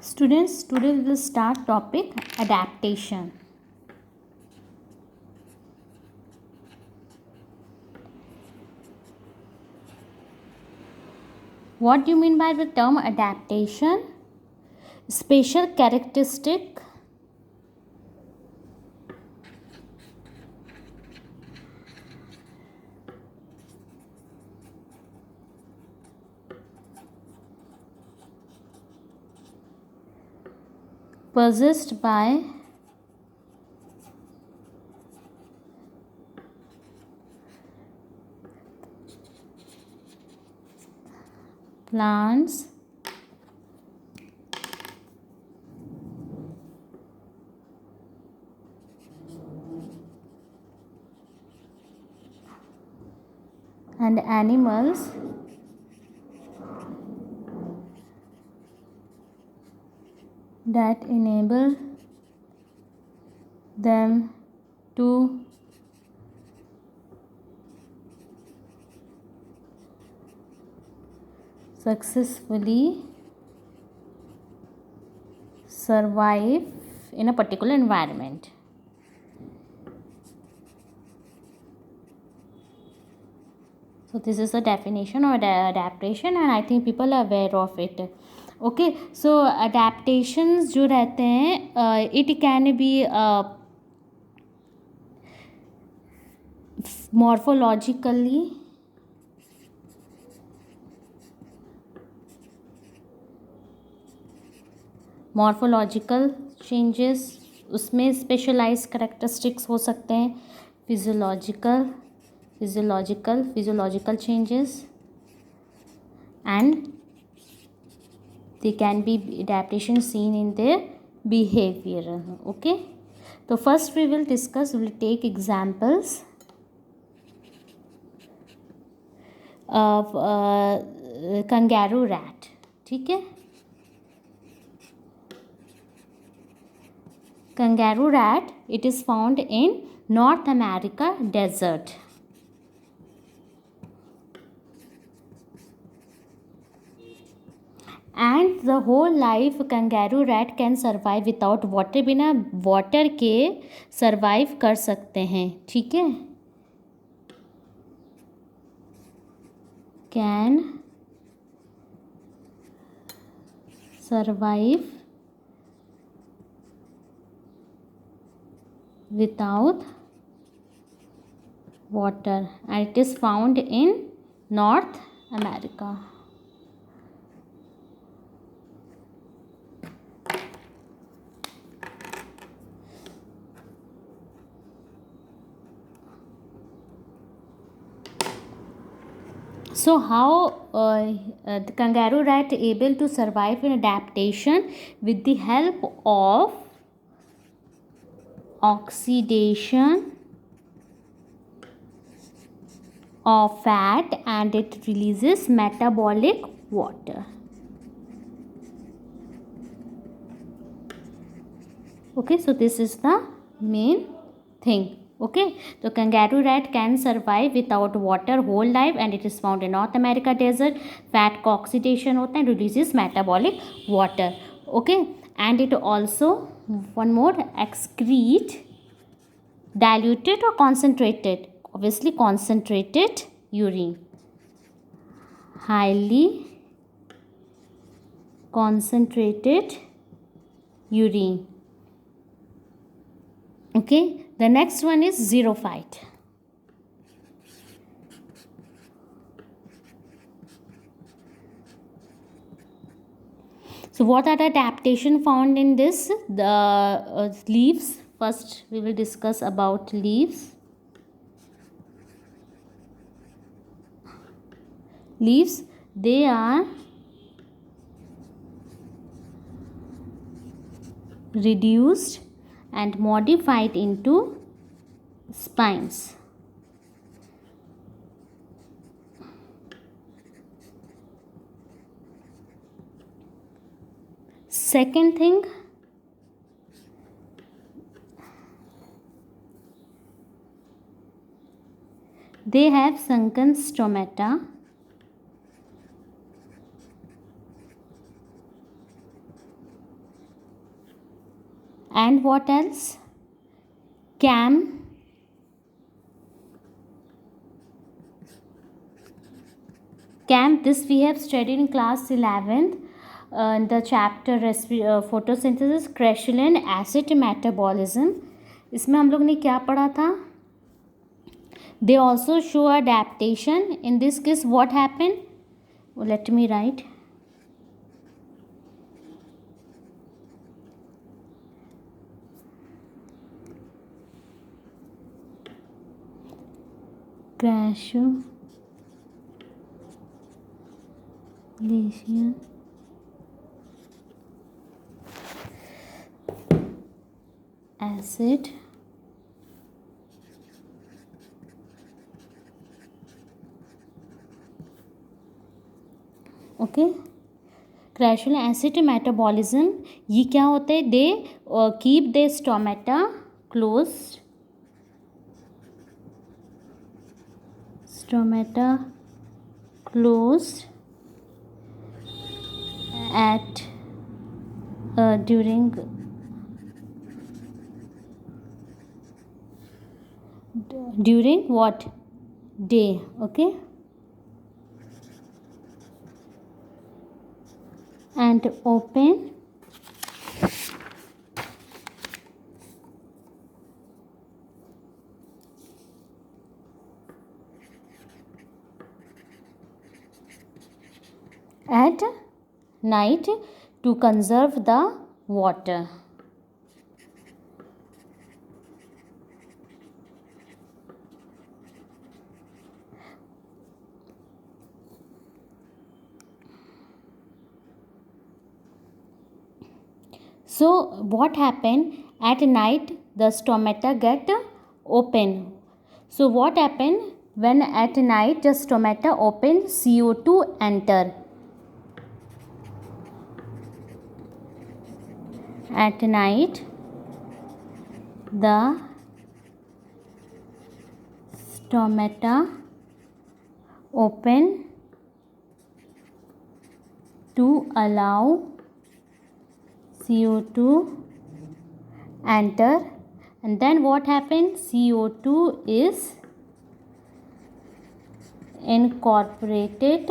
Students, today we will start topic adaptation. What do you mean by the term adaptation? Special characteristic possessed by plants and animals that enable them to successfully survive in a particular environment. So this is the definition of adaptation and I think people are aware of it. Okay, so adaptations जो रहते हैं it can be morphologically morphological changes, उसमें specialise characteristics हो सकते हैं, physiological changes, and they can be adaptation seen in their behavior. Okay, so first we will take examples of kangaroo rat. ठीक है, kangaroo rat, it is found in North America desert. And the whole life kangaroo rat can survive without water, बिना water के survive कर सकते हैं. ठीक है, can survive without water and it is found in North America. So how the kangaroo rat able to survive in adaptation? With the help of oxidation of fat and it releases metabolic water. Okay, so this is the main thing. Okay, so kangaroo rat can survive without water whole life and it is found in North America desert. Fat का oxidation होता है, releases metabolic water. Okay, and it also one more excrete diluted or concentrated, obviously concentrated urine, highly concentrated urine. Okay, the next one is xerophyte. So what are the adaptation found in this? The leaves. First we will discuss about leaves. Leaves, they are reduced and modified into spines. Second thing, they have sunken stomata And what else? Cam. This we have studied in class 11th, the chapter photosynthesis, crystalline acid metabolism. इसमें हम लोग ने क्या पढ़ा था? They also show adaptation. In this case, what happened? Let me write. Crystallization acid okay. crystalline acid metabolism, ये क्या होता है? They keep the stomata closed, at during what? Day. Okay. And open at night to conserve the water. So what happened? At night the stomata get open. So what happened when at night the stomata open? CO2 enter. At night the stomata open to allow CO2 enter, and then what happens? CO2 is incorporated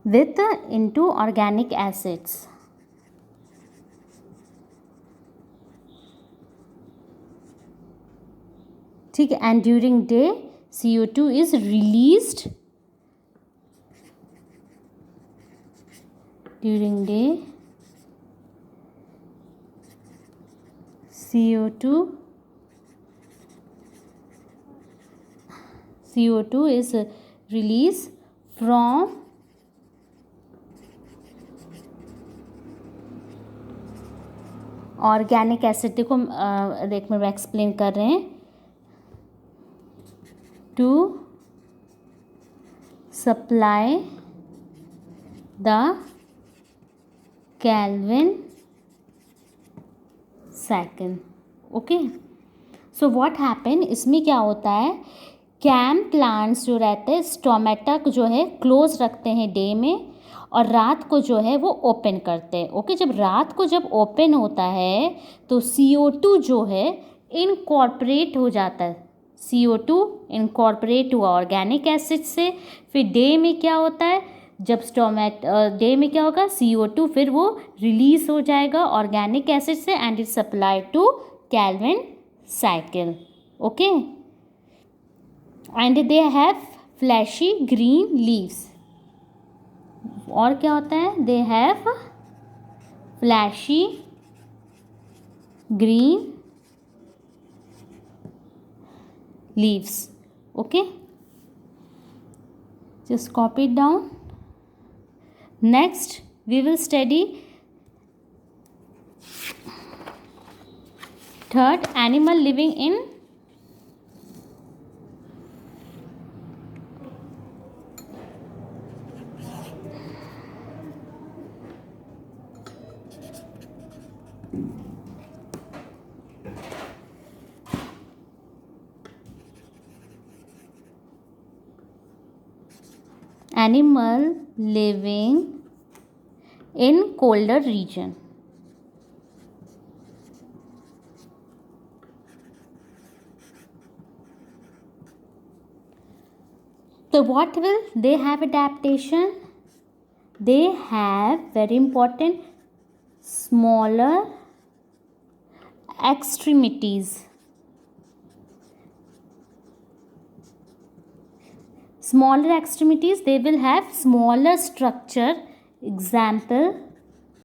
with into organic acids. ठीक है. And during day CO2 is released. During day CO2 is released from organic acid. देखो एक minute explain कर रहे हैं. To supply the Calvin cycle. Okay. So what happen, इसमें क्या होता है? कैम प्लांट्स जो रहते हैं स्टोमेटा जो है क्लोज रखते हैं डे में, और रात को जो है वो ओपन करते हैं. ओके. जब रात को जब ओपन होता है तो CO2 जो है इनकॉर्पोरेट हो जाता है. CO2 इनकॉर्पोरेट हुआ ऑर्गेनिक एसिड से. फिर डे में क्या होता है? जब डे में क्या होगा? CO2 फिर वो रिलीज हो जाएगा ऑर्गेनिक एसिड से, and it supply to Calvin cycle. Okay. And they have fleshy green leaves. और क्या होता है? They have fleshy green leaves. Okay. just copy it down. Next we will study third, animal living in animal living in colder region. So what will they have adaptation? They have, very important, smaller extremities. Smaller extremities, they will have smaller structure. Example,